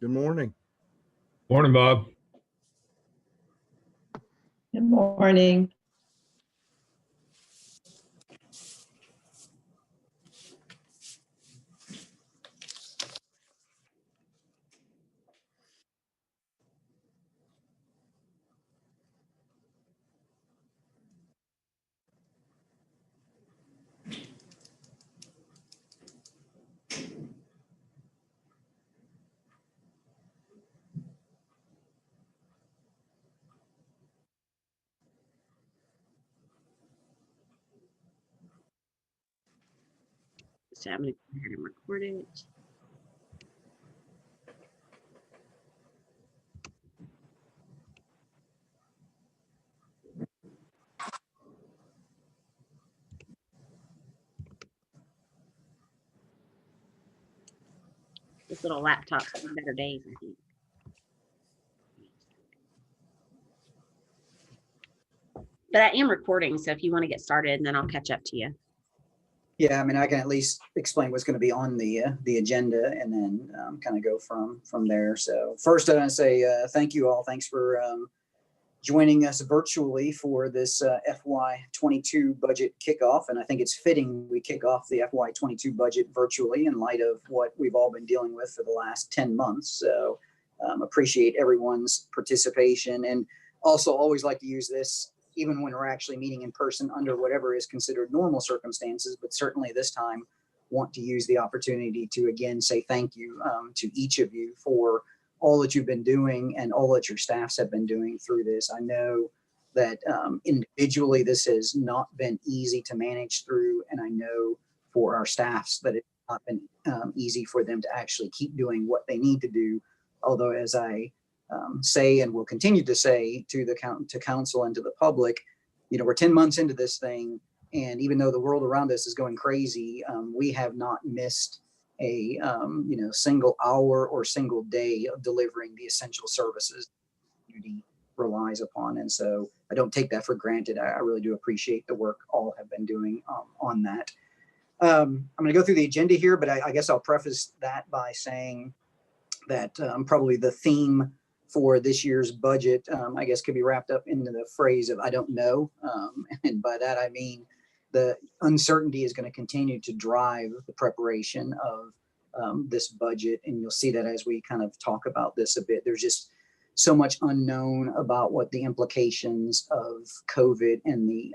Good morning. Morning, Bob. Good morning. So I'm going to go ahead and record it. This little laptop's having better days, I think. But I am recording, so if you want to get started, and then I'll catch up to you. Yeah, I mean, I can at least explain what's going to be on the agenda, and then kind of go from there. So first, I want to say thank you all. Thanks for joining us virtually for this FY22 budget kickoff. And I think it's fitting we kick off the FY22 budget virtually in light of what we've all been dealing with for the last 10 months. So appreciate everyone's participation, and also always like to use this even when we're actually meeting in person under whatever is considered normal circumstances, but certainly this time want to use the opportunity to again say thank you to each of you for all that you've been doing and all that your staffs have been doing through this. I know that individually this has not been easy to manage through, and I know for our staffs that it's not been easy for them to actually keep doing what they need to do. Although, as I say and will continue to say to the council and to the public, you know, we're 10 months into this thing, and even though the world around us is going crazy, we have not missed a single hour or single day of delivering the essential services the community relies upon. And so I don't take that for granted. I really do appreciate the work all have been doing on that. I'm going to go through the agenda here, but I guess I'll preface that by saying that probably the theme for this year's budget, I guess, could be wrapped up into the phrase of "I don't know," and by that I mean the uncertainty is going to continue to drive the preparation of this budget, and you'll see that as we kind of talk about this a bit. There's just so much unknown about what the implications of COVID and the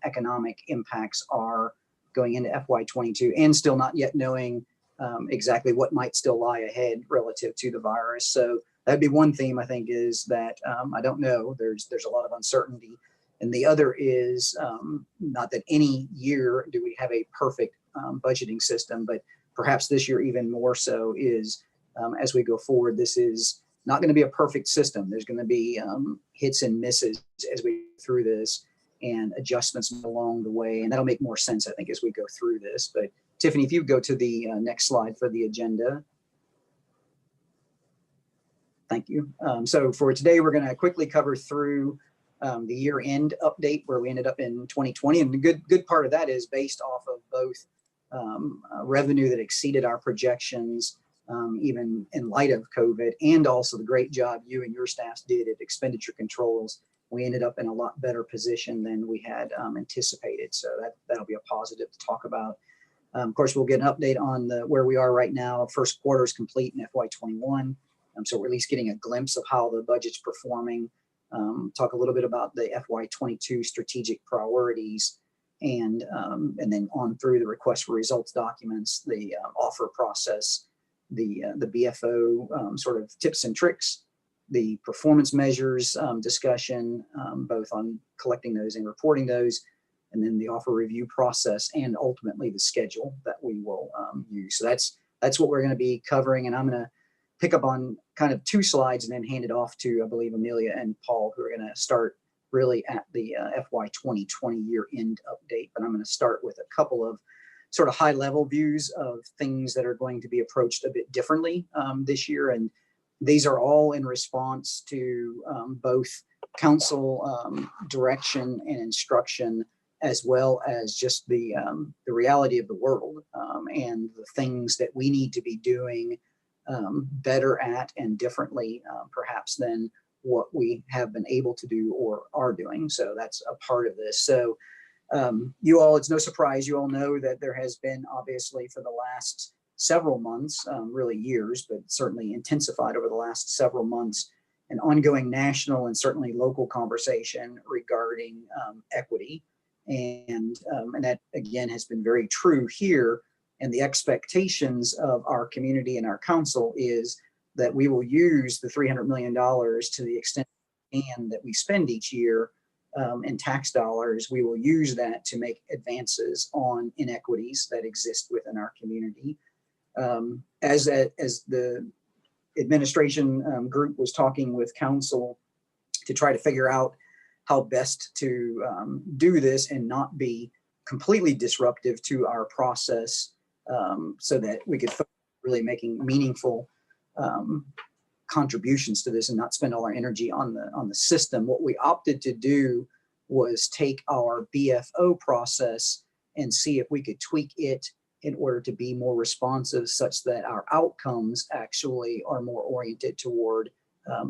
economic impacts are going into FY22, and still not yet knowing exactly what might still lie ahead relative to the virus. So that'd be one theme, I think, is that I don't know. There's a lot of uncertainty. And the other is not that any year do we have a perfect budgeting system, but perhaps this year even more so is as we go forward, this is not going to be a perfect system. There's going to be hits and misses as we go through this and adjustments along the way. And that'll make more sense, I think, as we go through this. But Tiffany, if you go to the next slide for the agenda. Thank you. So for today, we're going to quickly cover through the year-end update where we ended up in 2020. And the good part of that is based off of both revenue that exceeded our projections, even in light of COVID, and also the great job you and your staffs did at expenditure controls. We ended up in a lot better position than we had anticipated. So that'll be a positive to talk about. Of course, we'll get an update on where we are right now. First quarter is complete in FY21. So we're at least getting a glimpse of how the budget's performing. Talk a little bit about the FY22 strategic priorities, and then on through the request for results documents, the offer process, the BFO sort of tips and tricks, the performance measures discussion, both on collecting those and reporting those, and then the offer review process, and ultimately the schedule that we will use. So that's what we're going to be covering, and I'm going to pick up on kind of two slides and then hand it off to, I believe, Amelia and Paul, who are going to start really at the FY 2020 year-end update. But I'm going to start with a couple of sort of high-level views of things that are going to be approached a bit differently this year, and these are all in response to both council direction and instruction, as well as just the reality of the world and the things that we need to be doing better at and differently, perhaps, than what we have been able to do or are doing. So that's a part of this. So you all, it's no surprise, you all know that there has been, obviously, for the last several months, really years, but certainly intensified over the last several months, an ongoing national and certainly local conversation regarding equity. And that, again, has been very true here. And the expectations of our community and our council is that we will use the $300 million to the extent that we spend each year in tax dollars. We will use that to make advances on inequities that exist within our community. As the administration group was talking with council to try to figure out how best to do this and not be completely disruptive to our process, so that we could focus really making meaningful contributions to this and not spend all our energy on the system. What we opted to do was take our BFO process and see if we could tweak it in order to be more responsive, such that our outcomes actually are more oriented toward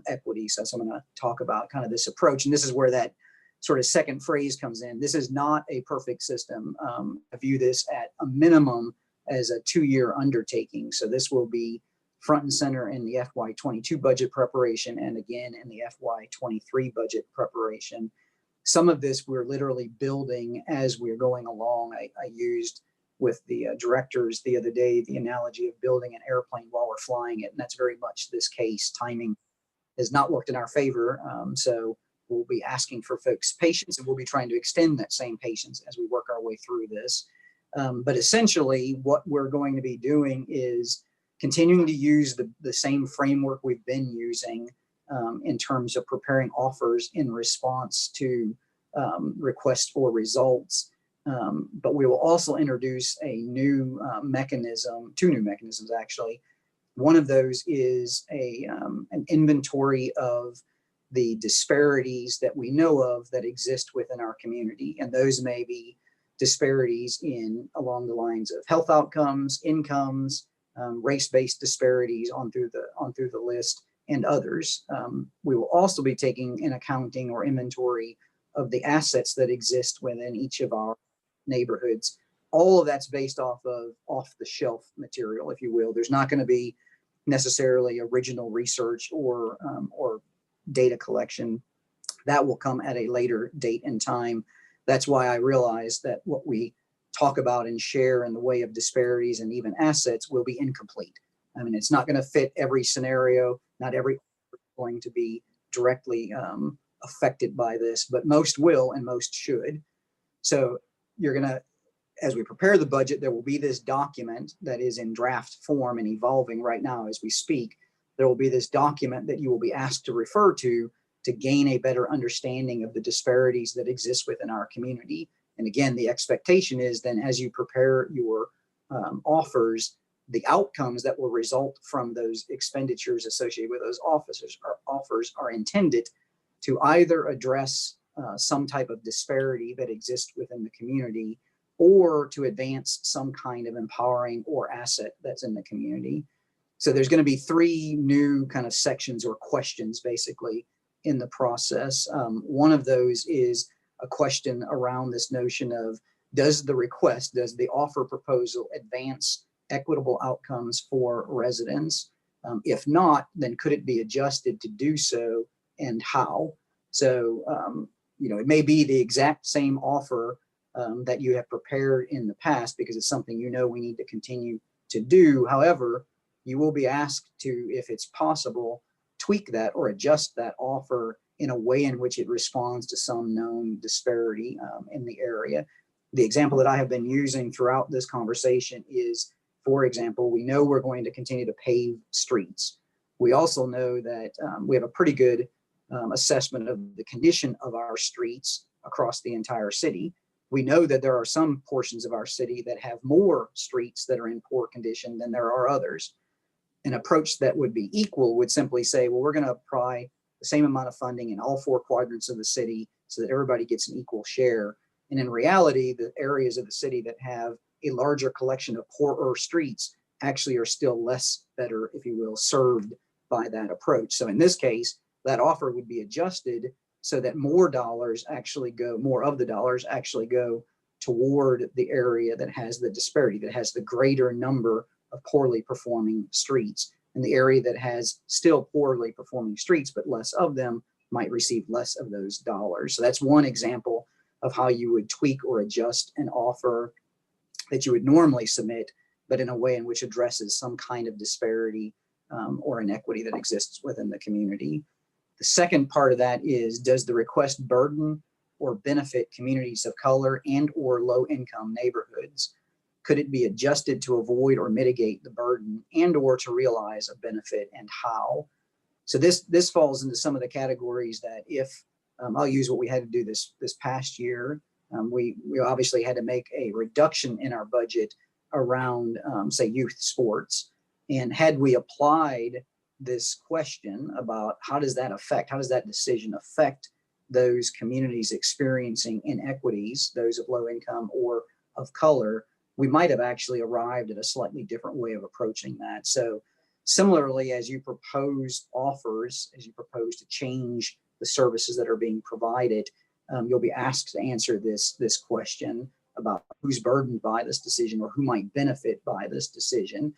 equity. So I'm going to talk about kind of this approach, and this is where that sort of second phrase comes in. This is not a perfect system. I view this at a minimum as a 2-year undertaking. So this will be front and center in the FY22 budget preparation, and again in the FY23 budget preparation. Some of this we're literally building as we're going along. I used with the directors the other day the analogy of building an airplane while we're flying it, and that's very much this case. Timing has not worked in our favor, so we'll be asking for folks' patience, and we'll be trying to extend that same patience as we work our way through this. But essentially what we're going to be doing is continuing to use the same framework we've been using in terms of preparing offers in response to requests for results. But we will also introduce a new mechanism, 2 new mechanisms actually. One of those is an inventory of the disparities that we know of that exist within our community. And those may be disparities along the lines of health outcomes, incomes, race-based disparities on through the list, and others. We will also be taking an accounting or inventory of the assets that exist within each of our neighborhoods. All of that's based off of off-the-shelf material, if you will. There's not going to be necessarily original research or data collection. That will come at a later date and time. That's why I realized that what we talk about and share in the way of disparities and even assets will be incomplete. I mean, it's not going to fit every scenario. Not every going to be directly affected by this, but most will and most should. So you're going to, as we prepare the budget, there will be this document that is in draft form and evolving right now as we speak. There will be this document that you will be asked to refer to gain a better understanding of the disparities that exist within our community. And again, the expectation is then as you prepare your offers, the outcomes that will result from those expenditures associated with those offers are intended to either address some type of disparity that exists within the community, or to advance some kind of empowering or asset that's in the community. So there's going to be 3 new kind of sections or questions basically in the process. One of those is a question around this notion of, does the offer proposal advance equitable outcomes for residents? If not, then could it be adjusted to do so, and how? So, it may be the exact same offer that you have prepared in the past because it's something we need to continue to do. However, you will be asked to, if it's possible, tweak that or adjust that offer in a way in which it responds to some known disparity in the area. The example that I have been using throughout this conversation is, for example, we know we're going to continue to pave streets. We also know that we have a pretty good assessment of the condition of our streets across the entire city. We know that there are some portions of our city that have more streets that are in poor condition than there are others. An approach that would be equal would simply say, well, we're going to apply the same amount of funding in all 4 quadrants of the city so that everybody gets an equal share. And in reality, the areas of the city that have a larger collection of poorer streets actually are still less better, if you will, served by that approach. So in this case, that offer would be adjusted so that more of the dollars actually go toward the area that has the disparity, that has the greater number of poorly performing streets. And the area that has still poorly performing streets, but less of them, might receive less of those dollars. So that's one example of how you would tweak or adjust an offer that you would normally submit, but in a way in which addresses some kind of disparity or inequity that exists within the community. The second part of that is, does the request burden or benefit communities of color and or low income neighborhoods? Could it be adjusted to avoid or mitigate the burden and or to realize a benefit, and how? So this falls into some of the categories that if, I'll use what we had to do this past year. We obviously had to make a reduction in our budget around, say, youth sports. And had we applied this question about how does that decision affect those communities experiencing inequities, those of low income or of color, we might have actually arrived at a slightly different way of approaching that. So similarly, as you propose offers, as you propose to change the services that are being provided, you'll be asked to answer this question about who's burdened by this decision or who might benefit by this decision.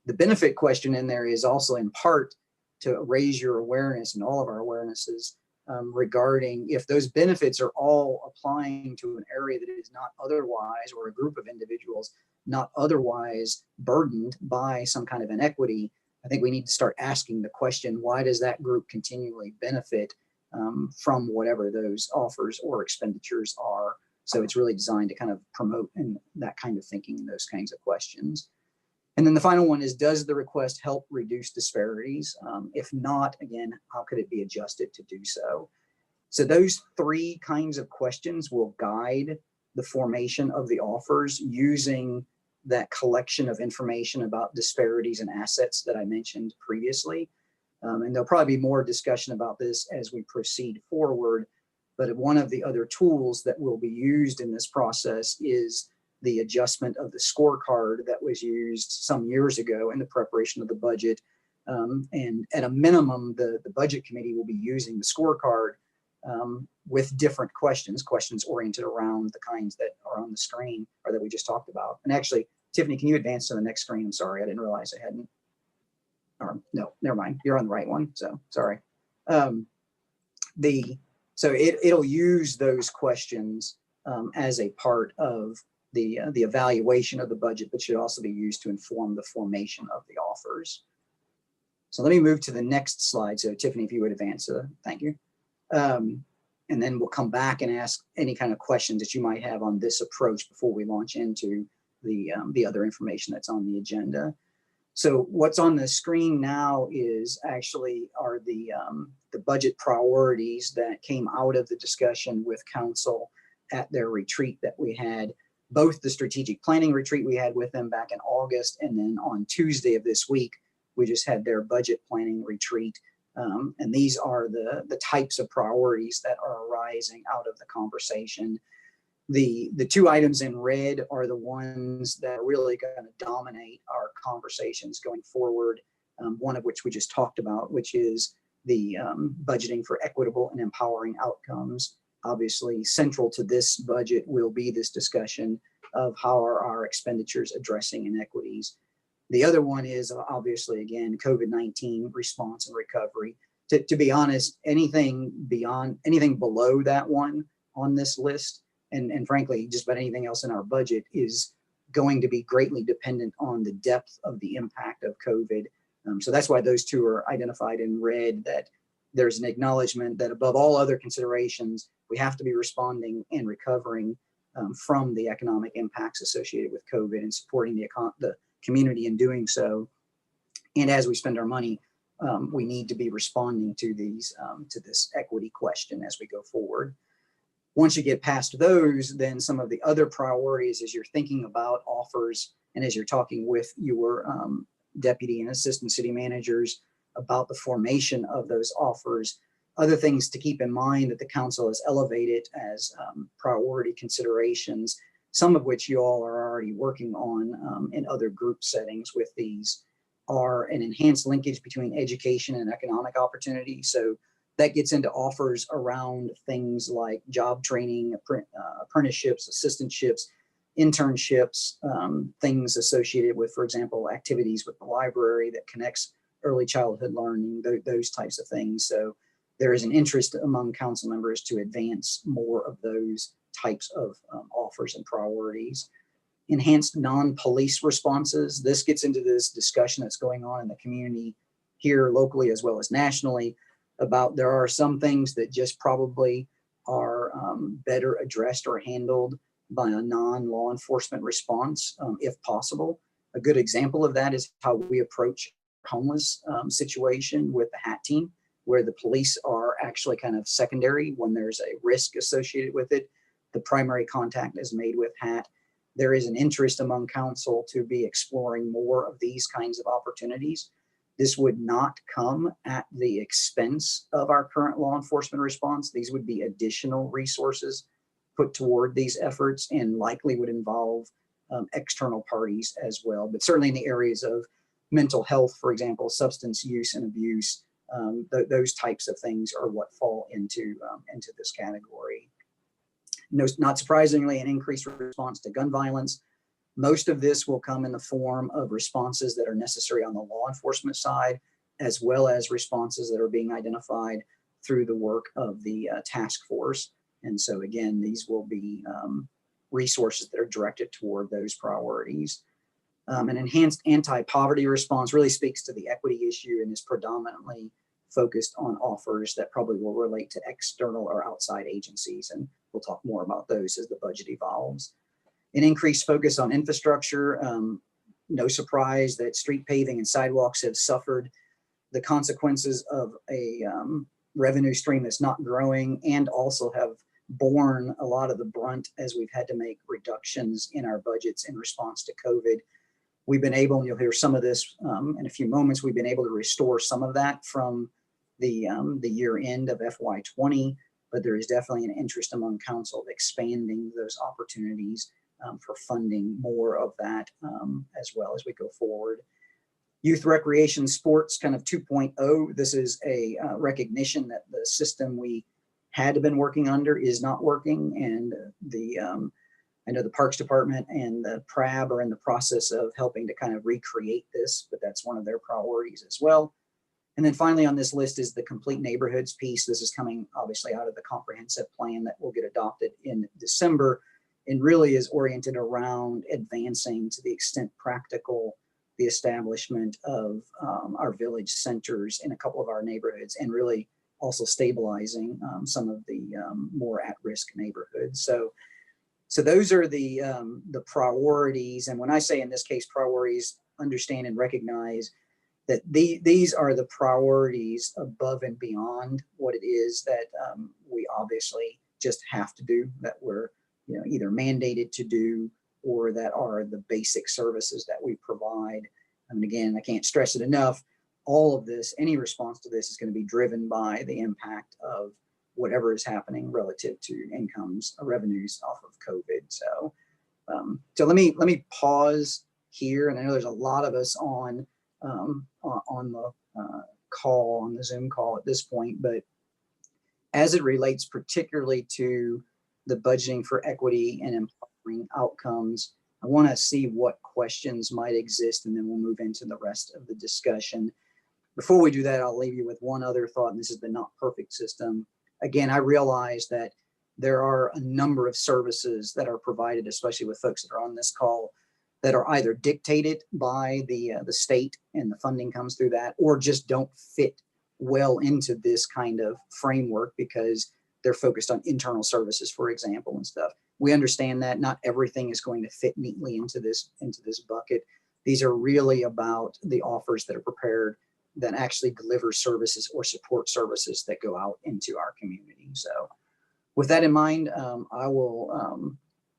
The benefit question in there is also in part to raise your awareness and all of our awarenesses regarding if those benefits are all applying to an area that is not otherwise, or a group of individuals not otherwise burdened by some kind of inequity. I think we need to start asking the question, why does that group continually benefit from whatever those offers or expenditures are? So it's really designed to kind of promote that kind of thinking and those kinds of questions. And then the final one is, does the request help reduce disparities? If not, again, how could it be adjusted to do so? So those three kinds of questions will guide the formation of the offers using that collection of information about disparities and assets that I mentioned previously. And there'll probably be more discussion about this as we proceed forward. But one of the other tools that will be used in this process is the adjustment of the scorecard that was used some years ago in the preparation of the budget. And at a minimum, the budget committee will be using the scorecard with different questions oriented around the kinds that are on the screen or that we just talked about. And actually, Tiffany, can you advance to the next screen? I'm sorry, I didn't realize I hadn't. Or no, never mind. You're on the right one. So sorry. So it'll use those questions as a part of the evaluation of the budget, but should also be used to inform the formation of the offers. So let me move to the next slide. So Tiffany, if you would advance, thank you. And then we'll come back and ask any kind of questions that you might have on this approach before we launch into the other information that's on the agenda. So what's on the screen now is actually are the budget priorities that came out of the discussion with council at their retreat that we had, both the strategic planning retreat we had with them back in August, and then on Tuesday of this week, we just had their budget planning retreat. And these are the types of priorities that are arising out of the conversation. The two items in red are the ones that are really going to dominate our conversations going forward. One of which we just talked about, which is the budgeting for equitable and empowering outcomes. Obviously, central to this budget will be this discussion of how are our expenditures addressing inequities. The other one is obviously, again, COVID-19 response and recovery. To be honest, anything below that one on this list, and frankly, just about anything else in our budget is going to be greatly dependent on the depth of the impact of COVID. So that's why those two are identified in red, that there's an acknowledgement that above all other considerations, we have to be responding and recovering from the economic impacts associated with COVID and supporting the community in doing so. And as we spend our money, we need to be responding to to this equity question as we go forward. Once you get past those, then some of the other priorities as you're thinking about offers and as you're talking with your deputy and assistant city managers about the formation of those offers, other things to keep in mind that the council has elevated as priority considerations, some of which you all are already working on in other group settings with these, are an enhanced linkage between education and economic opportunity. So that gets into offers around things like job training, apprenticeships, assistantships, internships, things associated with, for example, activities with the library that connects early childhood learning, those types of things. So there is an interest among council members to advance more of those types of offers and priorities. Enhanced non-police responses. This gets into this discussion that's going on in the community here locally as well as nationally about there are some things that just probably are better addressed or handled by a non-law enforcement response if possible. A good example of that is how we approach homeless situation with the HAT team, where the police are actually kind of secondary when there's a risk associated with it. The primary contact is made with HAT. There is an interest among council to be exploring more of these kinds of opportunities. This would not come at the expense of our current law enforcement response. These would be additional resources put toward these efforts and likely would involve external parties as well. But certainly in the areas of mental health, for example, substance use and abuse, those types of things are what fall into this category. No, not surprisingly, an increased response to gun violence. Most of this will come in the form of responses that are necessary on the law enforcement side, as well as responses that are being identified through the work of the task force. And so again, these will be resources that are directed toward those priorities. An enhanced anti-poverty response really speaks to the equity issue and is predominantly focused on offers that probably will relate to external or outside agencies. And we'll talk more about those as the budget evolves. An increased focus on infrastructure. No surprise that street paving and sidewalks have suffered the consequences of a revenue stream that's not growing and also have borne a lot of the brunt as we've had to make reductions in our budgets in response to COVID. We've been able, and you'll hear some of this in a few moments, we've been able to restore some of that from the year end of FY20, but there is definitely an interest among council of expanding those opportunities for funding more of that as well as we go forward. Youth recreation sports kind of 2.0. This is a recognition that the system we had been working under is not working, and I know the Parks Department and the PRAB are in the process of helping to kind of recreate this, but that's one of their priorities as well. And then finally on this list is the complete neighborhoods piece. This is coming obviously out of the comprehensive plan that will get adopted in December and really is oriented around advancing to the extent practical the establishment of our village centers in a couple of our neighborhoods and really also stabilizing some of the more at-risk neighborhoods. So those are the priorities. And when I say in this case priorities, understand and recognize that these are the priorities above and beyond what it is that we obviously just have to do, that we're either mandated to do or that are the basic services that we provide. And again, I can't stress it enough. All of this, any response to this is going to be driven by the impact of whatever is happening relative to incomes, revenues off of COVID. So, so let me pause here. And I know there's a lot of us on the call, on the Zoom call at this point, but as it relates particularly to the budgeting for equity and empowering outcomes, I want to see what questions might exist, and then we'll move into the rest of the discussion. Before we do that, I'll leave you with one other thought, and this is the not perfect system. Again, I realize that there are a number of services that are provided, especially with folks that are on this call, that are either dictated by the state and the funding comes through that, or just don't fit well into this kind of framework because they're focused on internal services, for example, and stuff. We understand that not everything is going to fit neatly into this bucket. These are really about the offers that are prepared that actually deliver services or support services that go out into our community. So with that in mind, I will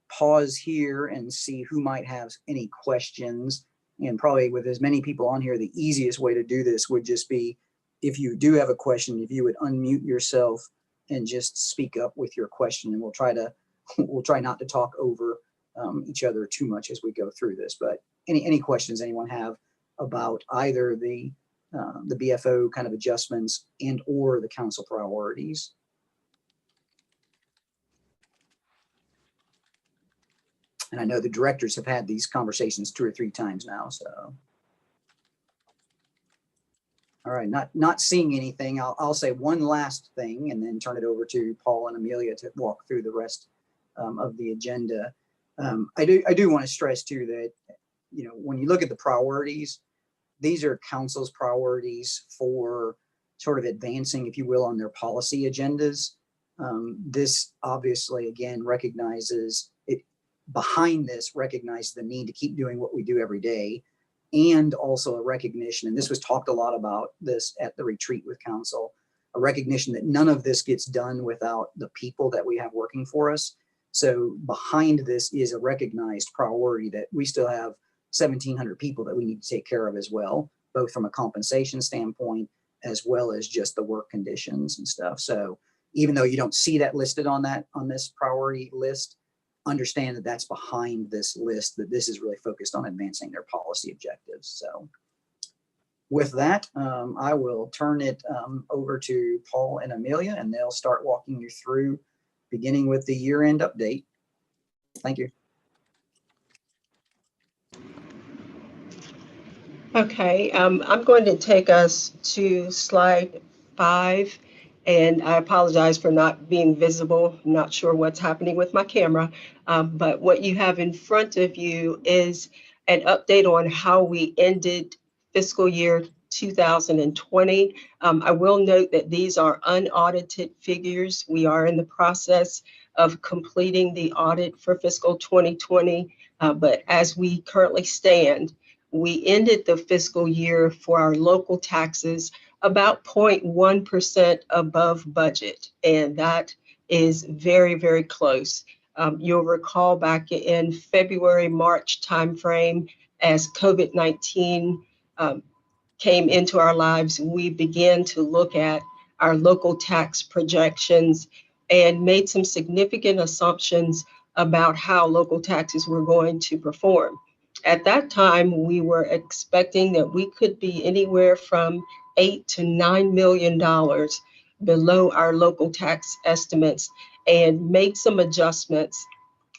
pause here and see who might have any questions. And probably with as many people on here, the easiest way to do this would just be, if you do have a question, if you would unmute yourself and just speak up with your question, and we'll try not to talk over each other too much as we go through this. But any questions anyone have about either the BFO kind of adjustments and or the council priorities? And I know the directors have had these conversations 2 or 3 times now, so. All right, not seeing anything. I'll say one last thing and then turn it over to Paul and Amelia to walk through the rest of the agenda. I do want to stress too that, you know, when you look at the priorities, these are council's priorities for sort of advancing, if you will, on their policy agendas. This obviously, again, recognizes it behind this, recognizes the need to keep doing what we do every day, and also a recognition, and this was talked a lot about this at the retreat with council, a recognition that none of this gets done without the people that we have working for us. So behind this is a recognized priority that we still have 1,700 people that we need to take care of as well, both from a compensation standpoint, as well as just the work conditions and stuff. So even though you don't see that listed on this priority list, understand that that's behind this list, that this is really focused on advancing their policy objectives. So with that, I will turn it over to Paul and Amelia, and they'll start walking you through, beginning with the year-end update. Thank you. Okay, I'm going to take us to slide 5, and I apologize for not being visible. I'm not sure what's happening with my camera, but what you have in front of you is an update on how we ended fiscal year 2020. I will note that these are unaudited figures. We are in the process of completing the audit for fiscal 2020, but as we currently stand, we ended the fiscal year for our local taxes about 0.1% above budget, and that is very, very close. You'll recall back in February, March timeframe, as COVID-19 came into our lives, we began to look at our local tax projections and made some significant assumptions about how local taxes were going to perform. At that time, we were expecting that we could be anywhere from $8 to $9 million below our local tax estimates, and made some adjustments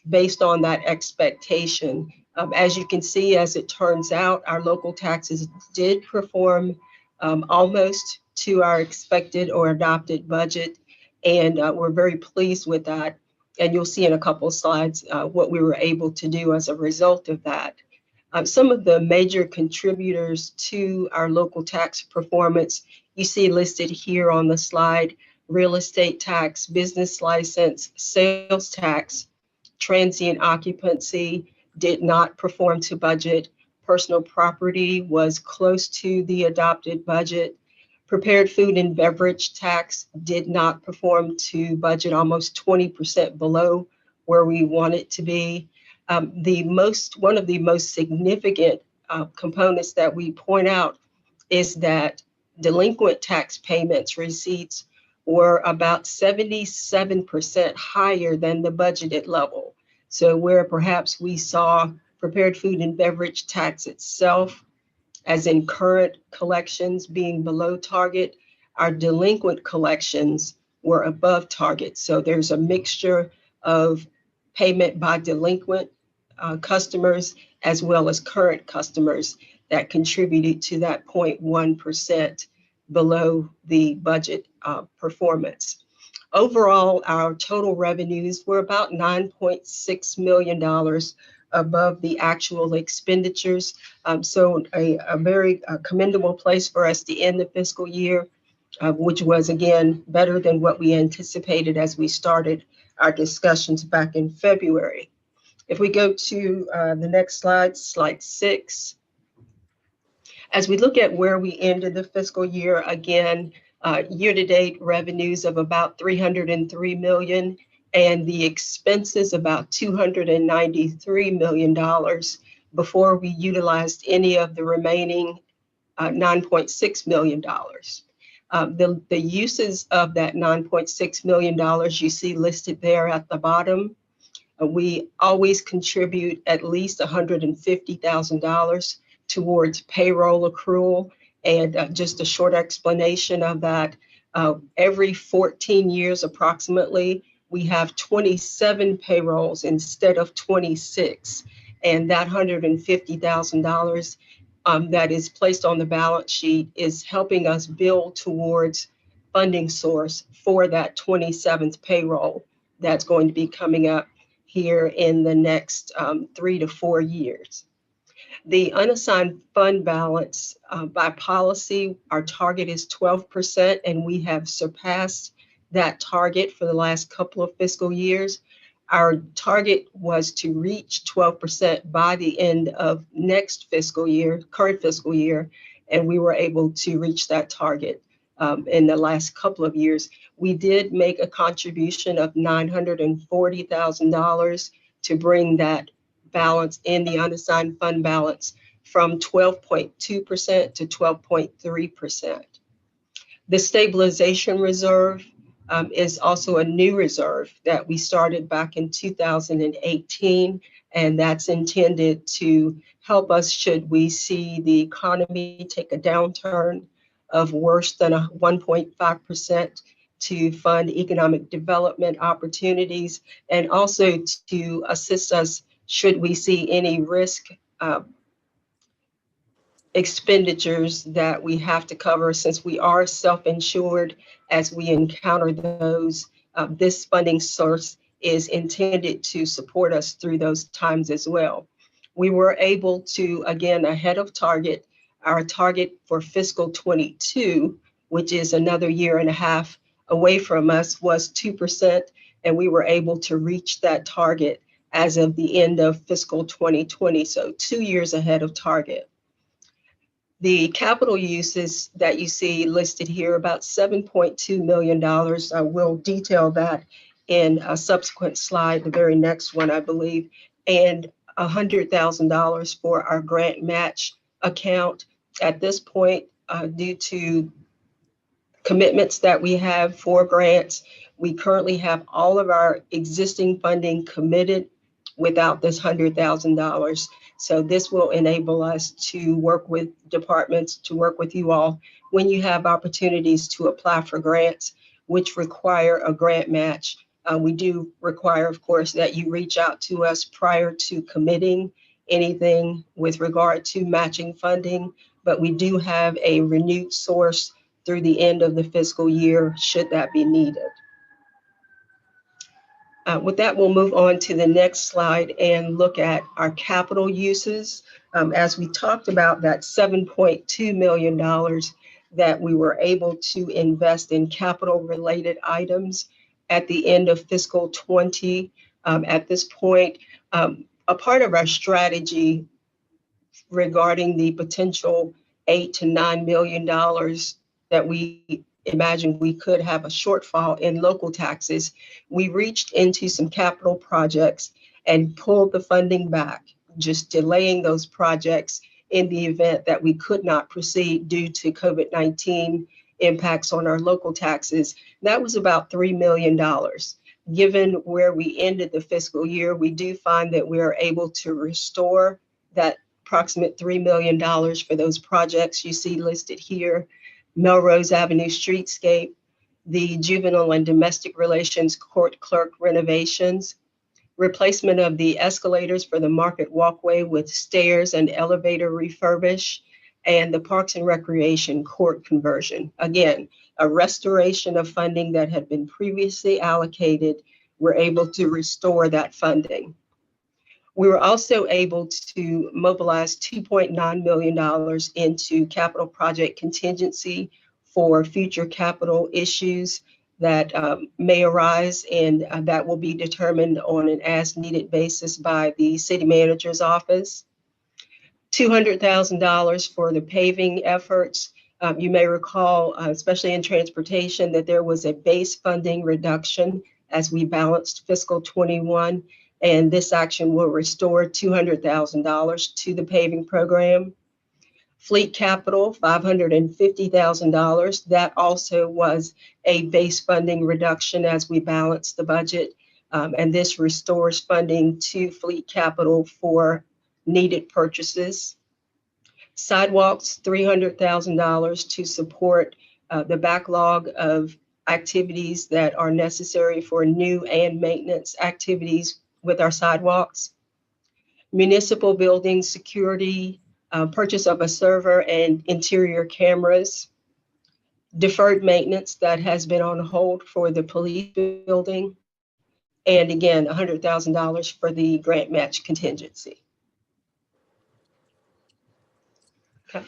based on that expectation. As you can see, as it turns out, our local taxes did perform almost to our expected or adopted budget, and we're very pleased with that. And you'll see in a couple of slides what we were able to do as a result of that. Some of the major contributors to our local tax performance, you see listed here on the slide: real estate tax, business license, sales tax, transient occupancy did not perform to budget. Personal property was close to the adopted budget. Prepared food and beverage tax did not perform to budget, almost 20% below where we want it to be. One of the most significant components that we point out is that delinquent tax payments receipts were about 77% higher than the budgeted level. So where perhaps we saw prepared food and beverage tax itself, as in current collections, being below target, our delinquent collections were above target. So there's a mixture of payment by delinquent customers as well as current customers that contributed to that 0.1% below the budget performance. Overall, our total revenues were about $9.6 million above the actual expenditures. So a very commendable place for us to end the fiscal year, which was, again, better than what we anticipated as we started our discussions back in February. If we go to the next slide, slide 6. As we look at where we ended the fiscal year, again, year-to-date revenues of about $303 million, and the expenses about $293 million before we utilized any of the remaining $9.6 million. The uses of that $9.6 million you see listed there at the bottom. We always contribute at least $150,000 towards payroll accrual. And just a short explanation of that, every 14 years approximately, we have 27 payrolls instead of 26. And that $150,000 that is placed on the balance sheet is helping us build towards funding source for that 27th payroll that's going to be coming up here in the next 3 to 4 years. The unassigned fund balance by policy, our target is 12%, and we have surpassed that target for the last couple of fiscal years. Our target was to reach 12% by the end of next fiscal year, current fiscal year, and we were able to reach that target in the last couple of years. We did make a contribution of $940,000 to bring that balance in the unassigned fund balance from 12.2% to 12.3%. The stabilization reserve is also a new reserve that we started back in 2018, and that's intended to help us should we see the economy take a downturn of worse than 1.5%, to fund economic development opportunities, and also to assist us should we see any risk expenditures that we have to cover, since we are self-insured. As we encounter those, this funding source is intended to support us through those times as well. We were able to, again, ahead of target, our target for fiscal 22, which is another year and a half away from us, was 2%, and we were able to reach that target as of the end of fiscal 2020, so 2 years ahead of target. The capital uses that you see listed here, about $7.2 million. I will detail that in a subsequent slide, the very next one, I believe, and $100,000 for our grant match account. At this point, due to commitments that we have for grants, we currently have all of our existing funding committed without this $100,000. So this will enable us to work with departments, to work with you all when you have opportunities to apply for grants, which require a grant match. We do require, of course, that you reach out to us prior to committing anything with regard to matching funding, but we do have a renewed source through the end of the fiscal year, should that be needed. With that, we'll move on to the next slide and look at our capital uses. As we talked about, that $7.2 million that we were able to invest in capital related items at the end of fiscal 20. At this point, a part of our strategy regarding the potential $8 to $9 million that we imagine we could have a shortfall in local taxes, we reached into some capital projects and pulled the funding back, just delaying those projects in the event that we could not proceed due to COVID-19 impacts on our local taxes. That was about $3 million. Given where we ended the fiscal year, we do find that we are able to restore that approximate $3 million for those projects you see listed here: Melrose Avenue Streetscape, the Juvenile and Domestic Relations Court Clerk renovations, replacement of the escalators for the Market Walkway with stairs and elevator refurbish, and the Parks and Recreation Court conversion. Again, a restoration of funding that had been previously allocated. We're able to restore that funding. We were also able to mobilize $2.9 million into capital project contingency for future capital issues that may arise, and that will be determined on an as-needed basis by the city manager's office. $200,000 for the paving efforts. You may recall, especially in transportation, that there was a base funding reduction as we balanced fiscal 21. And this action will restore $200,000 to the paving program. Fleet capital, $550,000. That also was a base funding reduction as we balanced the budget. And this restores funding to fleet capital for needed purchases. Sidewalks, $300,000 to support the backlog of activities that are necessary for new and maintenance activities with our sidewalks. Municipal building security, purchase of a server and interior cameras. Deferred maintenance that has been on hold for the police building. And again, $100,000 for the grant match contingency. Okay.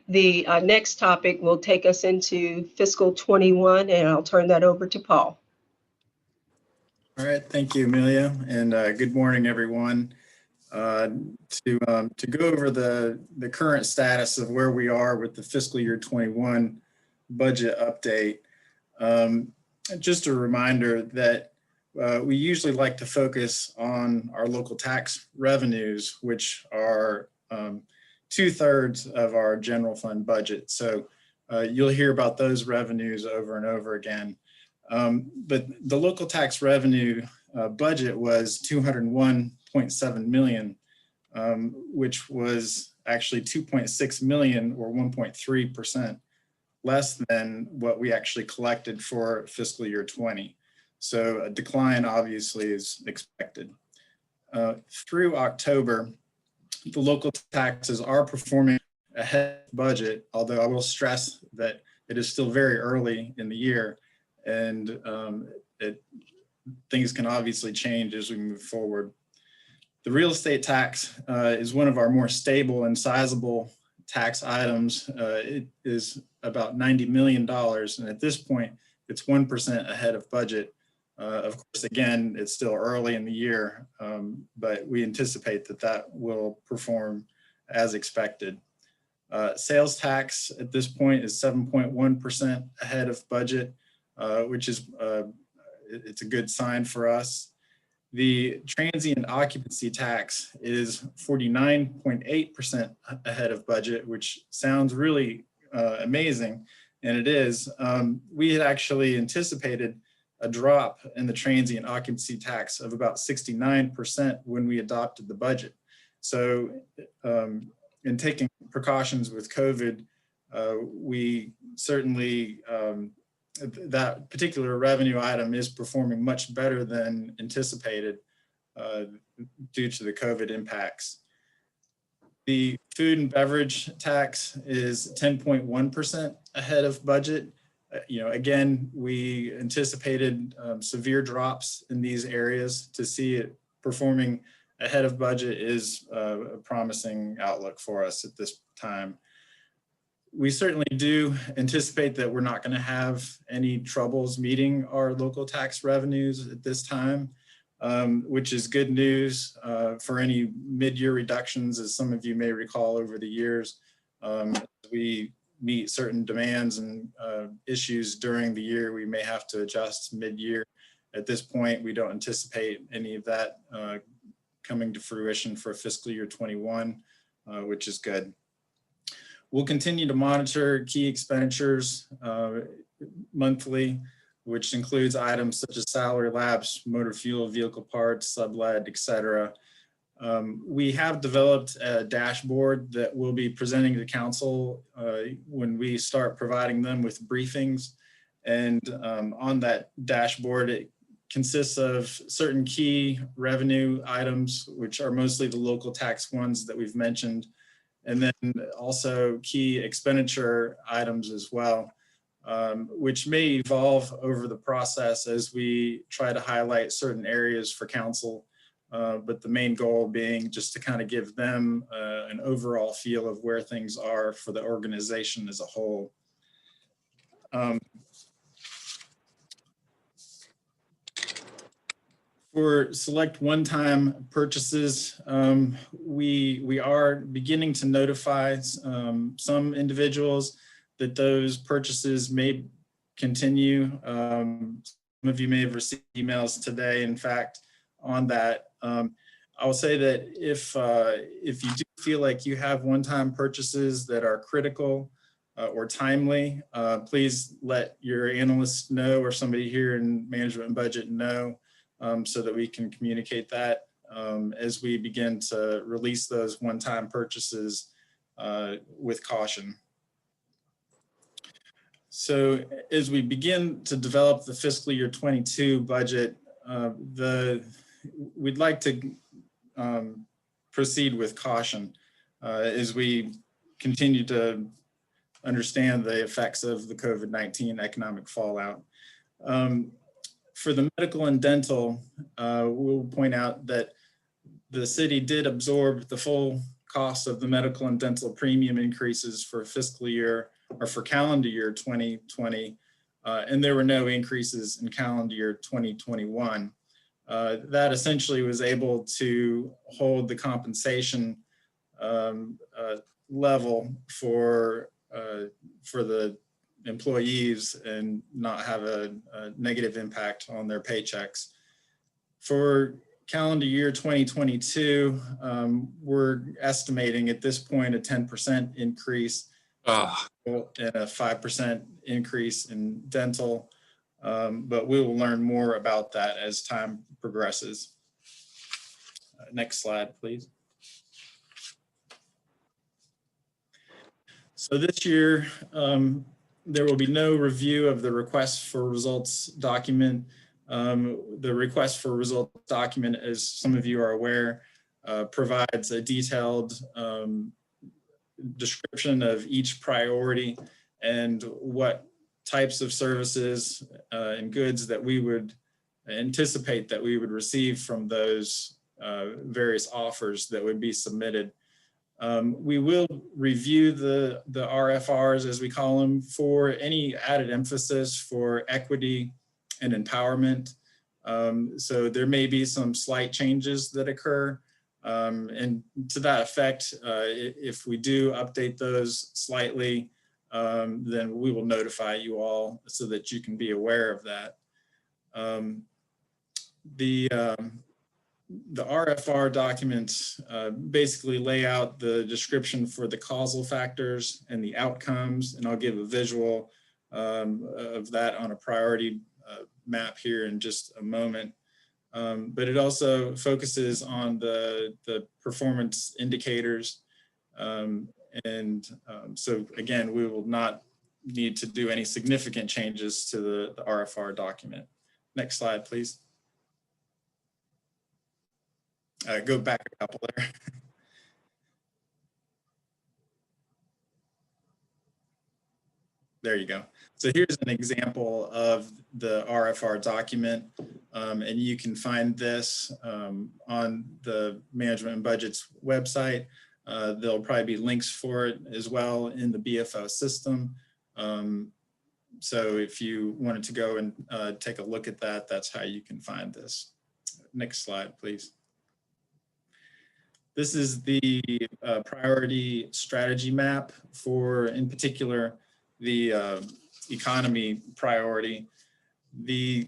The next topic will take us into fiscal 21, and I'll turn that over to Paul. All right, thank you, Amelia, and good morning, everyone. To go over the current status of where we are with the fiscal year 21 budget update. Just a reminder that we usually like to focus on our local tax revenues, which are 2/3 of our general fund budget. So you'll hear about those revenues over and over again. But the local tax revenue budget was $201.7 million, which was actually 2.6 million or 1.3% less than what we actually collected for fiscal year 20. So a decline obviously is expected. Through October, the local taxes are performing ahead of budget, although I will stress that it is still very early in the year, and things can obviously change as we move forward. The real estate tax is one of our more stable and sizable tax items. It is about $90 million, and at this point, it's 1% ahead of budget. Of course, again, it's still early in the year, but we anticipate that that will perform as expected. Sales tax at this point is 7.1% ahead of budget, which is it's a good sign for us. The transient occupancy tax is 49.8% ahead of budget, which sounds really amazing, and it is. We had actually anticipated a drop in the transient occupancy tax of about 69% when we adopted the budget. So in taking precautions with COVID, we certainly, that particular revenue item is performing much better than anticipated due to the COVID impacts. The food and beverage tax is 10.1% ahead of budget. Again, we anticipated severe drops in these areas. To see it performing ahead of budget is a promising outlook for us at this time. We certainly do anticipate that we're not going to have any troubles meeting our local tax revenues at this time, which is good news for any mid-year reductions, as some of you may recall over the years. We meet certain demands and issues during the year, we may have to adjust mid-year. At this point, we don't anticipate any of that coming to fruition for fiscal year 21, which is good. We'll continue to monitor key expenditures monthly, which includes items such as salary lapse, motor fuel, vehicle parts, sublet, etc. We have developed a dashboard that we'll be presenting to council when we start providing them with briefings. And on that dashboard, it consists of certain key revenue items, which are mostly the local tax ones that we've mentioned, and then also key expenditure items as well, which may evolve over the process as we try to highlight certain areas for council. But the main goal being just to kind of give them an overall feel of where things are for the organization as a whole. For select one-time purchases, we are beginning to notify some individuals that those purchases may continue. Some of you may have received emails today, in fact, on that. I will say that if you do feel like you have one-time purchases that are critical or timely, please let your analysts know or somebody here in management and budget know. so that we can communicate that as we begin to release those one-time purchases with caution. So as we begin to develop the fiscal year 22 budget, we'd like to proceed with caution as we continue to understand the effects of the COVID-19 economic fallout. For the medical and dental, we'll point out that the city did absorb the full cost of the medical and dental premium increases for fiscal year or for calendar year 2020, and there were no increases in calendar year 2021. That essentially was able to hold the compensation level for the employees and not have a negative impact on their paychecks. For calendar year 2022, we're estimating at this point a 10% increase and a 5% increase in dental, but we will learn more about that as time progresses. Next slide, please. So this year, there will be no review of the request for results document. The request for results document, as some of you are aware, provides a detailed description of each priority and what types of services and goods that we would anticipate that we would receive from those various offers that would be submitted. We will review the RFRs, as we call them, for any added emphasis for equity and empowerment. So there may be some slight changes that occur. And to that effect, if we do update those slightly, then we will notify you all so that you can be aware of that. The RFR documents basically lay out the description for the causal factors and the outcomes, and I'll give a visual of that on a priority map here in just a moment. But it also focuses on the performance indicators. So again, we will not need to do any significant changes to the RFR document. Next slide, please. Go back a couple there. There you go. So here's an example of the RFR document, and you can find this on the Management and Budget's website. There'll probably be links for it as well in the BFO system. So if you wanted to go and take a look at that, that's how you can find this. Next slide, please. This is the priority strategy map for, in particular, the economy priority. The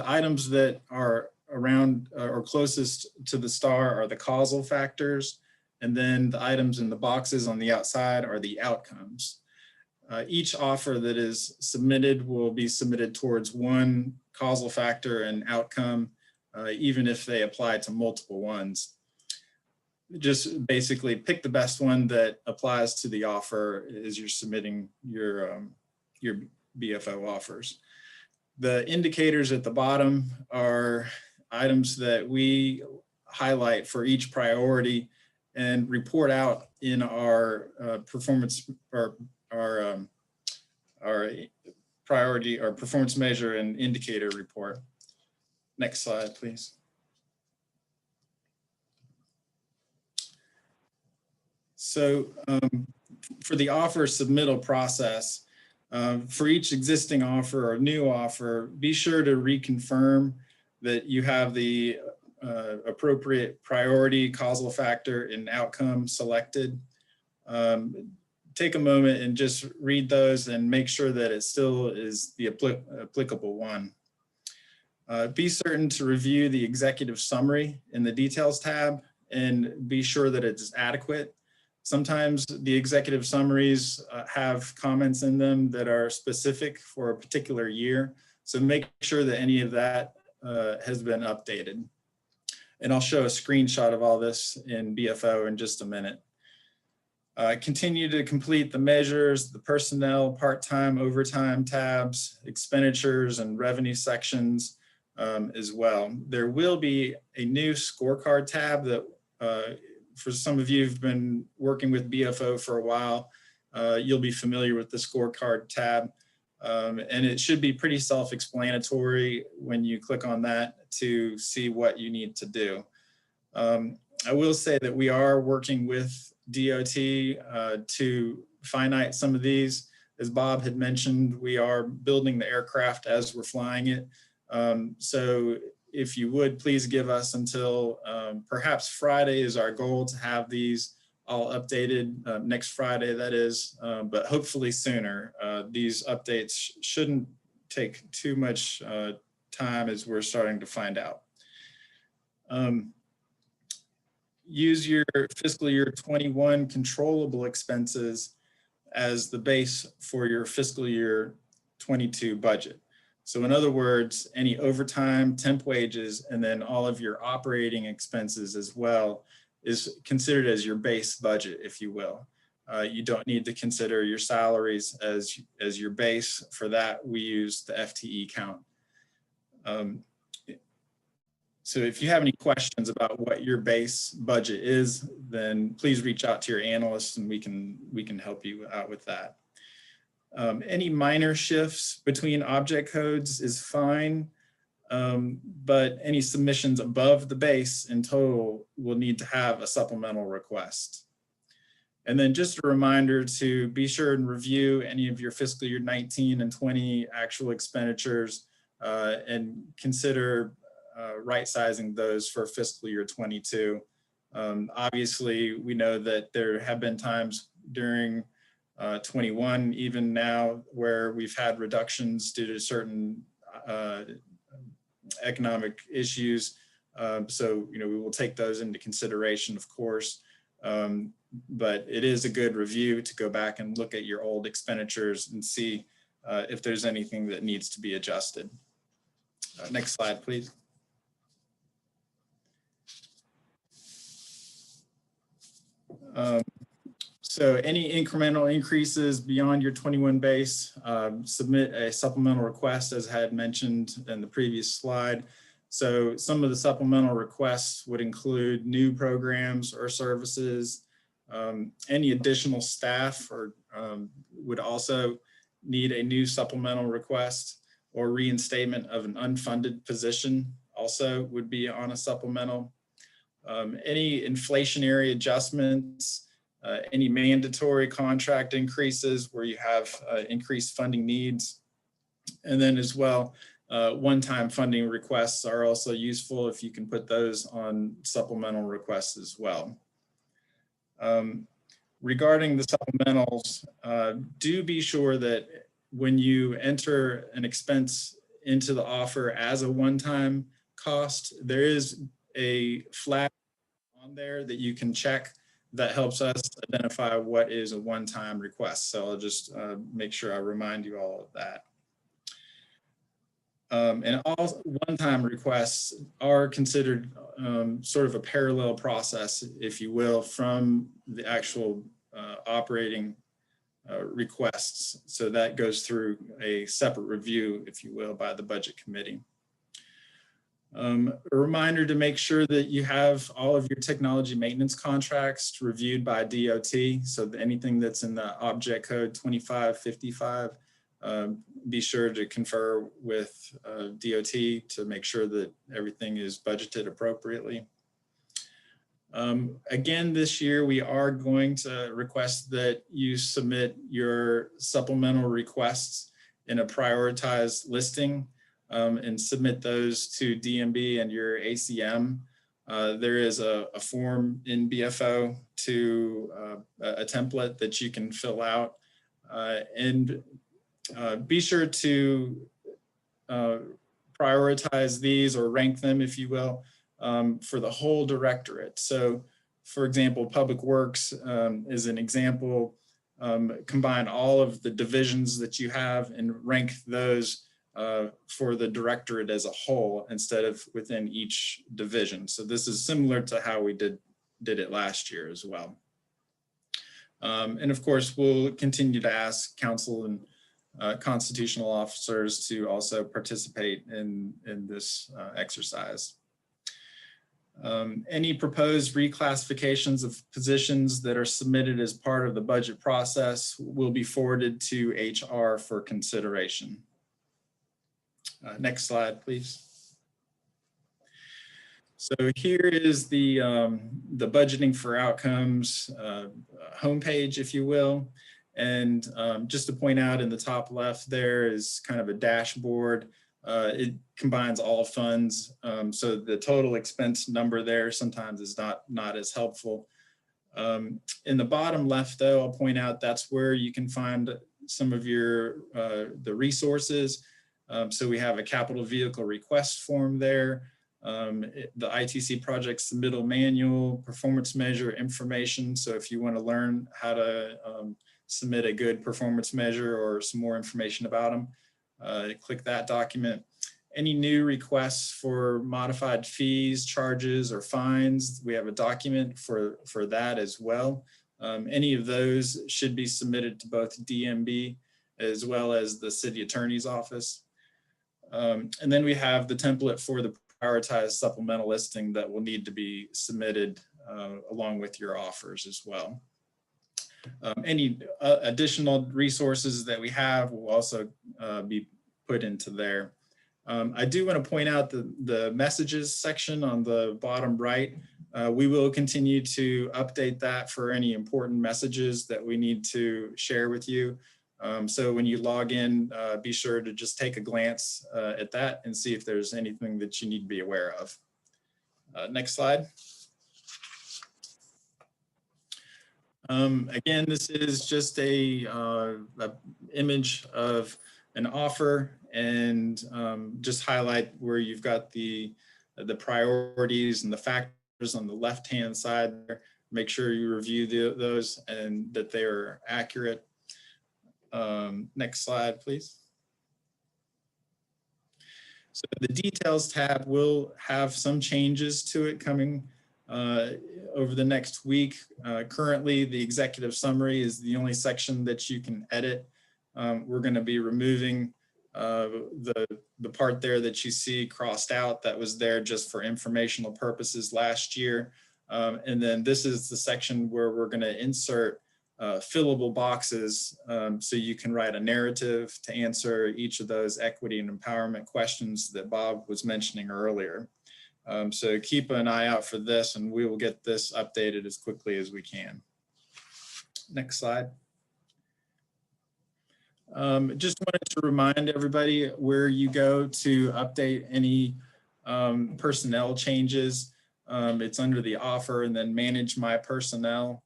items that are around or closest to the star are the causal factors, and then the items in the boxes on the outside are the outcomes. Each offer that is submitted will be submitted towards one causal factor and outcome, even if they apply to multiple ones. Just basically pick the best one that applies to the offer as you're submitting your BFO offers. The indicators at the bottom are items that we highlight for each priority and report out in our performance or our priority or performance measure and indicator report. Next slide, please. So for the offer submittal process, for each existing offer or new offer, be sure to reconfirm that you have the appropriate priority, causal factor, and outcome selected. Take a moment and just read those and make sure that it still is the applicable one. Be certain to review the executive summary in the details tab and be sure that it's adequate. Sometimes the executive summaries have comments in them that are specific for a particular year. So make sure that any of that has been updated. And I'll show a screenshot of all this in BFO in just a minute. Continue to complete the measures, the personnel, part-time, overtime tabs, expenditures, and revenue sections as well. There will be a new scorecard tab that for some of you who've been working with BFO for a while, you'll be familiar with the scorecard tab. And it should be pretty self-explanatory when you click on that to see what you need to do. I will say that we are working with DOT to finite some of these. As Bob had mentioned, we are building the aircraft as we're flying it. So if you would please give us until perhaps Friday is our goal to have these all updated, next Friday that is, but hopefully sooner. These updates shouldn't take too much time as we're starting to find out. Use your fiscal year 21 controllable expenses as the base for your fiscal year 22 budget. So in other words, any overtime, temp wages, and then all of your operating expenses as well is considered as your base budget, if you will. You don't need to consider your salaries as your base. For that, we use the FTE count. So if you have any questions about what your base budget is, then please reach out to your analyst and we can help you out with that. Any minor shifts between object codes is fine, but any submissions above the base in total will need to have a supplemental request. And then just a reminder to be sure and review any of your fiscal year 19 and 20 actual expenditures and consider right-sizing those for fiscal year 22. Obviously, we know that there have been times during 21, even now, where we've had reductions due to certain economic issues. So, we will take those into consideration, of course. But it is a good review to go back and look at your old expenditures and see if there's anything that needs to be adjusted. Next slide, please. So any incremental increases beyond your 21 base, submit a supplemental request, as I had mentioned in the previous slide. So some of the supplemental requests would include new programs or services. Any additional staff or would also need a new supplemental request, or reinstatement of an unfunded position also would be on a supplemental. Any inflationary adjustments, any mandatory contract increases where you have increased funding needs. And then as well, one-time funding requests are also useful if you can put those on supplemental requests as well. Regarding the supplementals, do be sure that when you enter an expense into the offer as a one-time cost, there is a flag on there that you can check that helps us identify what is a one-time request. So I'll just make sure I remind you all of that. And all one-time requests are considered sort of a parallel process, if you will, from the actual operating requests. So that goes through a separate review, if you will, by the budget committee. A reminder to make sure that you have all of your technology maintenance contracts reviewed by DOT. So that anything that's in the object code 2555, be sure to confer with DOT to make sure that everything is budgeted appropriately. Again, this year, we are going to request that you submit your supplemental requests in a prioritized listing and submit those to DMB and your ACM. There is a form in BFO to a template that you can fill out, and be sure to prioritize these or rank them, if you will, for the whole directorate. So for example, Public Works is an example. Combine all of the divisions that you have and rank those for the directorate as a whole instead of within each division. So this is similar to how we did it last year as well. And of course, we'll continue to ask council and constitutional officers to also participate in this exercise. Any proposed reclassifications of positions that are submitted as part of the budget process will be forwarded to HR for consideration. Next slide, please. So here is the budgeting for outcomes homepage, if you will. And just to point out in the top left there is kind of a dashboard. It combines all funds. So the total expense number there sometimes is not as helpful. In the bottom left though, I'll point out that's where you can find some of your the resources. So we have a capital vehicle request form there. The ITC project submittal manual, performance measure information. So if you want to learn how to submit a good performance measure or some more information about them, click that document. Any new requests for modified fees, charges, or fines, we have a document for that as well. Any of those should be submitted to both DMB as well as the city attorney's office. And then we have the template for the prioritized supplemental listing that will need to be submitted along with your offers as well. Any additional resources that we have will also be put into there. I do want to point out the messages section on the bottom right. We will continue to update that for any important messages that we need to share with you. So when you log in, be sure to just take a glance at that and see if there's anything that you need to be aware of. Next slide. Again, this is just a image of an offer and just highlight where you've got the priorities and the factors on the left-hand side there. Make sure you review those and that they are accurate. Next slide, please. So the details tab will have some changes to it coming over the next week. Currently, the executive summary is the only section that you can edit. We're going to be removing the part there that you see crossed out that was there just for informational purposes last year. And then this is the section where we're going to insert fillable boxes so you can write a narrative to answer each of those equity and empowerment questions that Bob was mentioning earlier. So keep an eye out for this and we will get this updated as quickly as we can. Next slide. Just wanted to remind everybody where you go to update any personnel changes. It's under the offer and then manage my personnel.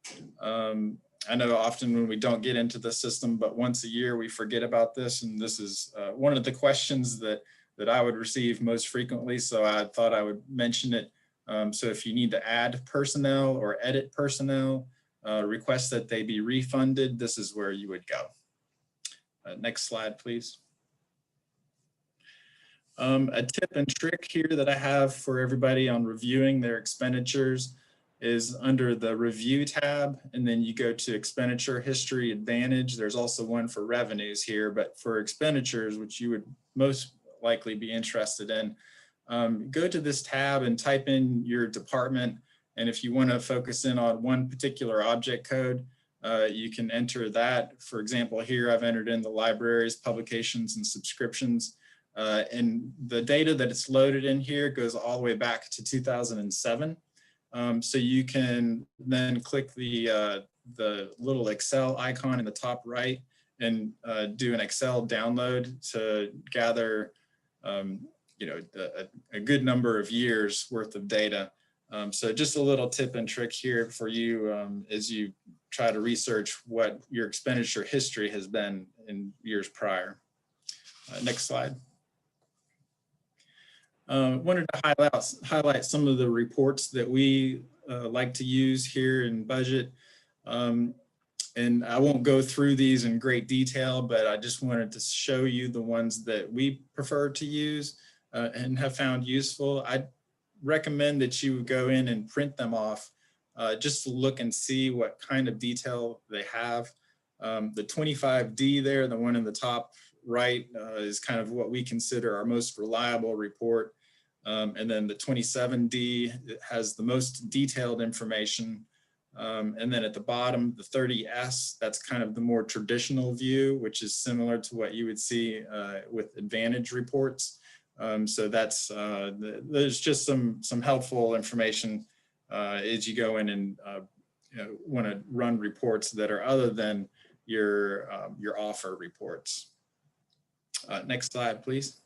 I know often when we don't get into the system, but once a year we forget about this. And this is one of the questions that I would receive most frequently. So I thought I would mention it. So if you need to add personnel or edit personnel, request that they be refunded, this is where you would go. Next slide, please. A tip and trick here that I have for everybody on reviewing their expenditures is under the review tab, and then you go to expenditure history advantage. There's also one for revenues here, but for expenditures, which you would most likely be interested in, go to this tab and type in your department. And if you want to focus in on one particular object code, you can enter that. For example, here I've entered in the libraries, publications, and subscriptions. And the data that it's loaded in here goes all the way back to 2007. So you can then click the little Excel icon in the top right and do an Excel download to gather a good number of years worth of data. So just a little tip and trick here for you as you try to research what your expenditure history has been in years prior. Next slide. Wanted to highlight some of the reports that we like to use here in budget. And I won't go through these in great detail, but I just wanted to show you the ones that we prefer to use and have found useful. I recommend that you go in and print them off just to look and see what kind of detail they have. The 25D there, the one in the top right, is kind of what we consider our most reliable report. And then the 27D has the most detailed information. And then at the bottom, the 30S, that's kind of the more traditional view, which is similar to what you would see with Advantage reports. So that's there's just some helpful information as you go in and want to run reports that are other than your offer reports. Next slide, please.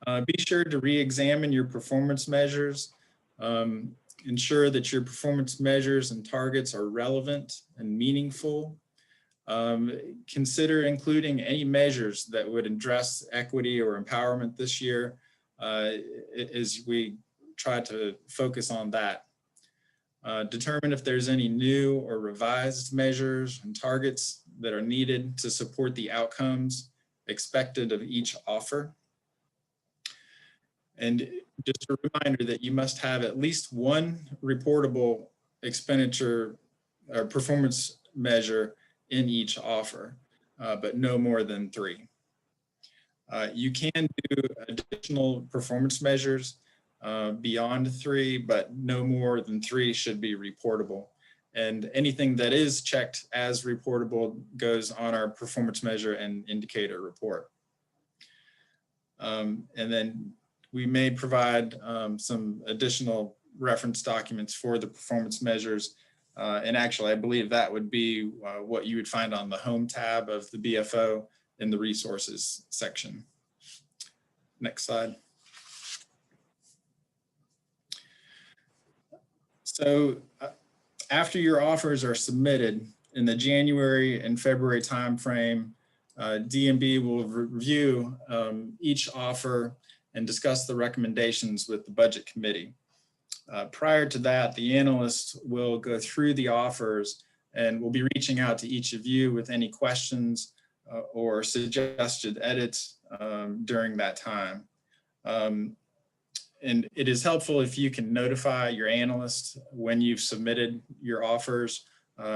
Be sure to re-examine your performance measures. Ensure that your performance measures and targets are relevant and meaningful. Consider including any measures that would address equity or empowerment this year as we try to focus on that. Determine if there's any new or revised measures and targets that are needed to support the outcomes expected of each offer. And just a reminder that you must have at least one reportable expenditure or performance measure in each offer, but no more than 3. You can do additional performance measures beyond 3, but no more than 3 should be reportable. And anything that is checked as reportable goes on our performance measure and indicator report. And then we may provide some additional reference documents for the performance measures. And actually, I believe that would be what you would find on the home tab of the BFO in the resources section. Next slide. So after your offers are submitted in the January and February timeframe, DMB will review each offer and discuss the recommendations with the budget committee. Prior to that, the analysts will go through the offers and will be reaching out to each of you with any questions or suggested edits during that time. And it is helpful if you can notify your analyst when you've submitted your offers.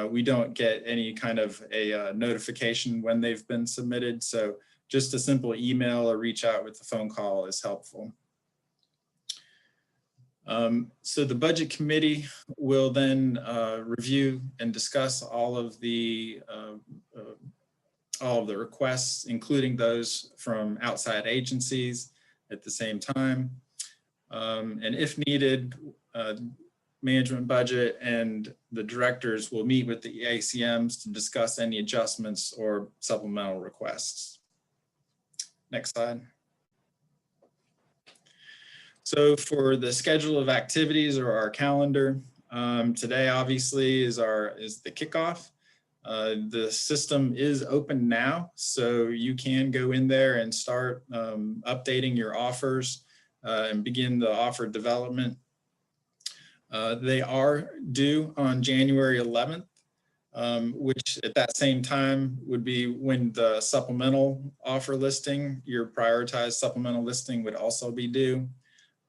We don't get any kind of a notification when they've been submitted. So just a simple email or reach out with a phone call is helpful. So the budget committee will then review and discuss all of the requests, including those from outside agencies at the same time. And if needed, management budget and the directors will meet with the ACMs to discuss any adjustments or supplemental requests. Next slide. So for the schedule of activities or our calendar, today obviously is the kickoff. The system is open now, so you can go in there and start updating your offers and begin the offer development. They are due on January 11th, which at that same time would be when the supplemental offer listing, your prioritized supplemental listing would also be due.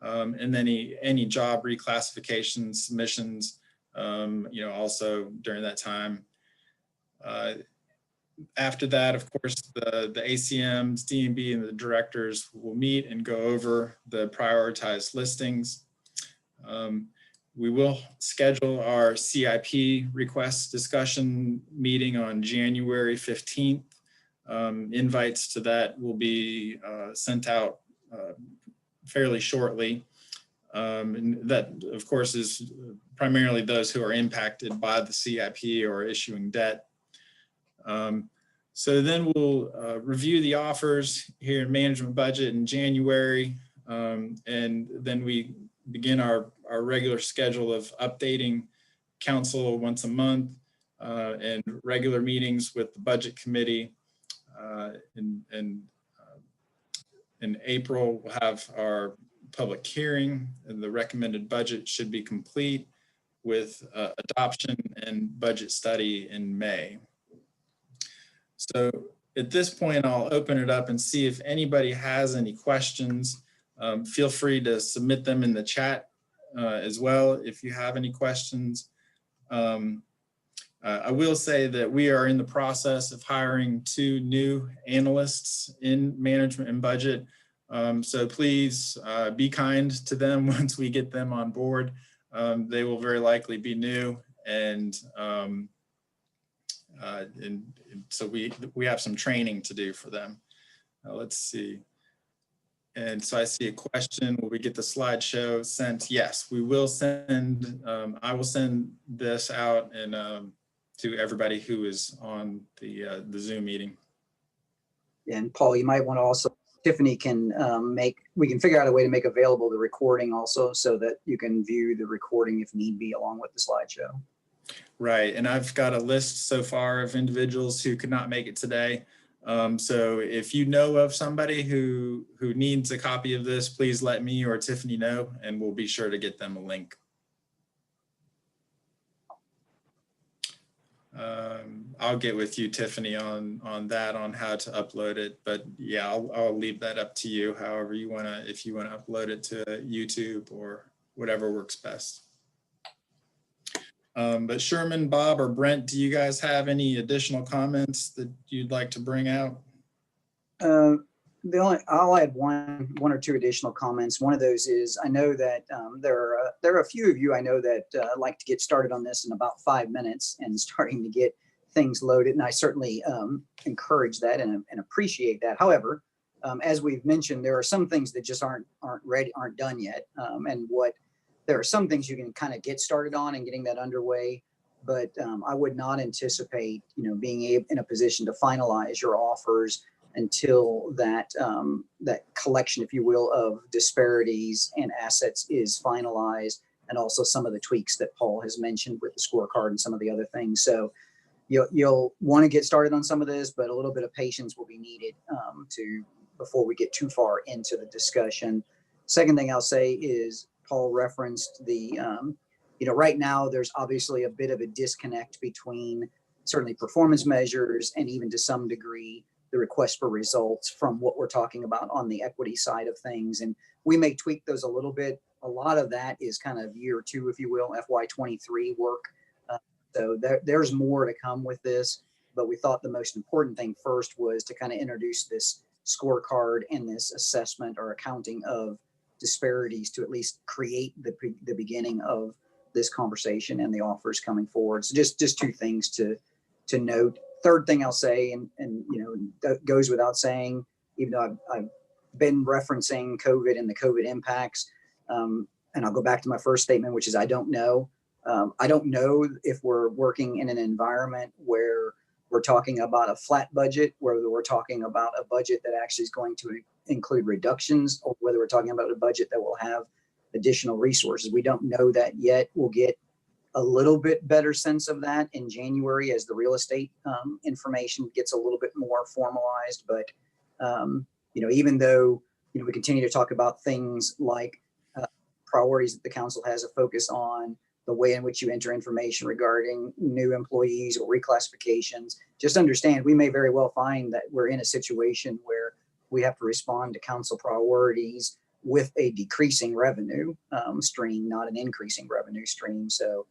And then any job reclassification submissions, also during that time. After that, of course, the ACMs, DMB, and the directors will meet and go over the prioritized listings. We will schedule our CIP request discussion meeting on January 15th. Invites to that will be sent out fairly shortly. And that, of course, is primarily those who are impacted by the CIP or issuing debt. So then we'll review the offers here in management budget in January. And then we begin our regular schedule of updating council once a month and regular meetings with the budget committee. In April, we'll have our public hearing, and the recommended budget should be complete with adoption and budget study in May. So at this point, I'll open it up and see if anybody has any questions. Feel free to submit them in the chat as well if you have any questions. I will say that we are in the process of hiring 2 new analysts in management and budget. So please be kind to them once we get them on board. They will very likely be new, and so we have some training to do for them. Let's see. And so I see a question, will we get the slideshow sent? Yes, we will send, I will send this out and to everybody who is on the Zoom meeting. And Paul, you might want to also, Tiffany can we can figure out a way to make available the recording also so that you can view the recording if need be along with the slideshow. Right, and I've got a list so far of individuals who could not make it today. So if you know of somebody who needs a copy of this, please let me or Tiffany know, and we'll be sure to get them a link. I'll get with you, Tiffany, on that, on how to upload it. But yeah, I'll leave that up to you, however you want to, if you want to upload it to YouTube or whatever works best. But Sherman, Bob, or Brent, do you guys have any additional comments that you'd like to bring out? I'll add one or two additional comments. One of those is I know that there are a few of you I know that like to get started on this in about 5 minutes and starting to get things loaded, and I certainly encourage that and appreciate that. However, as we've mentioned, there are some things that just aren't ready, aren't done yet, and there are some things you can kind of get started on and getting that underway, but I would not anticipate being in a position to finalize your offers until that collection, if you will, of disparities and assets is finalized, and also some of the tweaks that Paul has mentioned with the scorecard and some of the other things. So you'll want to get started on some of this, but a little bit of patience will be needed before we get too far into the discussion. Second thing I'll say is Paul referenced the, right now there's obviously a bit of a disconnect between certainly performance measures and even to some degree the request for results from what we're talking about on the equity side of things. And we may tweak those a little bit. A lot of that is kind of year 2, if you will, FY23 work. So there's more to come with this, but we thought the most important thing first was to kind of introduce this scorecard and this assessment or accounting of disparities to at least create the beginning of this conversation and the offers coming forward. So just 2 things to note. Third thing I'll say, and that goes without saying, even though I've been referencing COVID and the COVID impacts, and I'll go back to my first statement, which is I don't know. I don't know if we're working in an environment where we're talking about a flat budget, whether we're talking about a budget that actually is going to include reductions, or whether we're talking about a budget that will have additional resources. We don't know that yet. We'll get a little bit better sense of that in January as the real estate information gets a little bit more formalized. But, even though, we continue to talk about things like priorities that the council has a focus on, the way in which you enter information regarding new employees or reclassifications, just understand we may very well find that we're in a situation where we have to respond to council priorities with a decreasing revenue stream, not an increasing revenue stream. So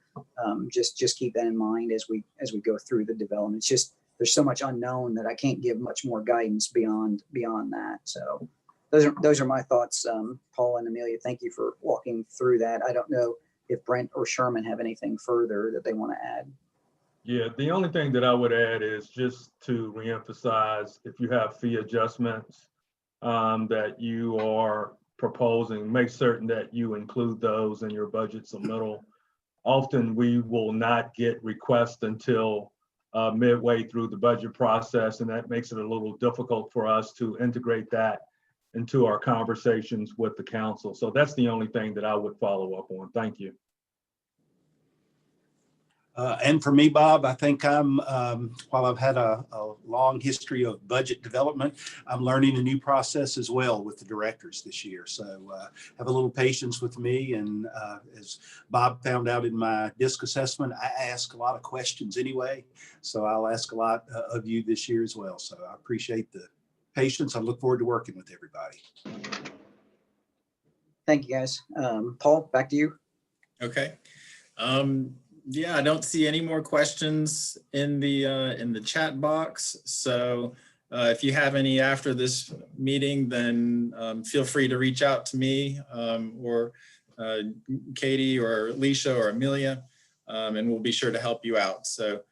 just keep that in mind as we go through the development. It's just there's so much unknown that I can't give much more guidance beyond that. So those are my thoughts. Paul and Amelia, thank you for walking through that. I don't know if Brent or Sherman have anything further that they want to add. Yeah, the only thing that I would add is just to reemphasize, if you have fee adjustments that you are proposing, make certain that you include those in your budget submittal. Often we will not get requests until midway through the budget process, and that makes it a little difficult for us to integrate that into our conversations with the council. So that's the only thing that I would follow up on. Thank you. And for me, Bob, I think while I've had a long history of budget development, I'm learning a new process as well with the directors this year. So have a little patience with me. And as Bob found out in my DISC assessment, I ask a lot of questions anyway. So I'll ask a lot of you this year as well. So I appreciate the patience. I look forward to working with everybody. Thank you, guys. Paul, back to you. Okay. Yeah, I don't see any more questions in the chat box. So if you have any after this meeting, then feel free to reach out to me or Katie or Alicia or Amelia, and we'll be sure to help you out. So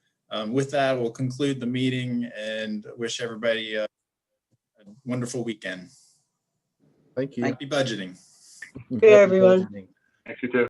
with that, we'll conclude the meeting and wish everybody a wonderful weekend. Thank you. Thank Happy budgeting. Hey, everyone. Budgeting. Thanks, you too.